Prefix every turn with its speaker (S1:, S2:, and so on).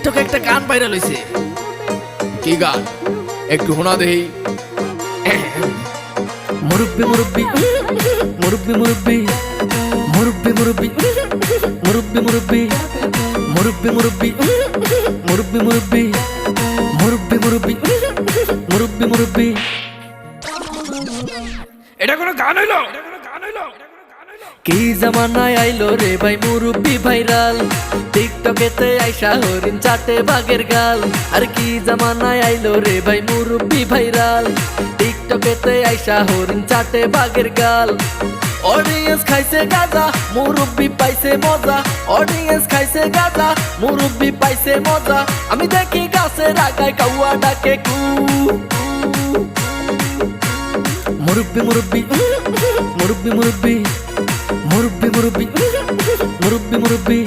S1: টিকটকে একটা গান ভাইরাল হইছে। কি গান একটু শোনা দেই। মুরব্বি মুরব্বি মুরব্বি মুরব্বি মুরব্বি মুরব্বি মুরব্বি মুরব্বি মুরব্বি মুরব্বি মুরব্বি মুরব্বি মুরব্বি মুরব্বি মুরব্বি মুরব্বি। এটা কোনো গান হইলো? কি জামানায় আইলো রে ভাই মুরব্বি ভাইরাল, টিকটকেতে আইসা হরিণ চাটে বাঘের গাল। আর কি জামানায় আইলো রে ভাই মুরব্বি ভাইরাল, টিকটকেতে আইসা হরিণ চাটে বাঘের গাল। অডিয়েন্স খাইছে গাজা, মুরব্বি পাইছে মজা। অডিয়েন্স খাইছে গাজা, মুরব্বি পাইছে মজা। আমি দেখি গাছের আগায় কাউয়া ডাকে কু। মুরব্বি মুরব্বি মুরব্বি মুরব্বি মুরব্বি মুরব্বি মুরব্বি মুরব্বি।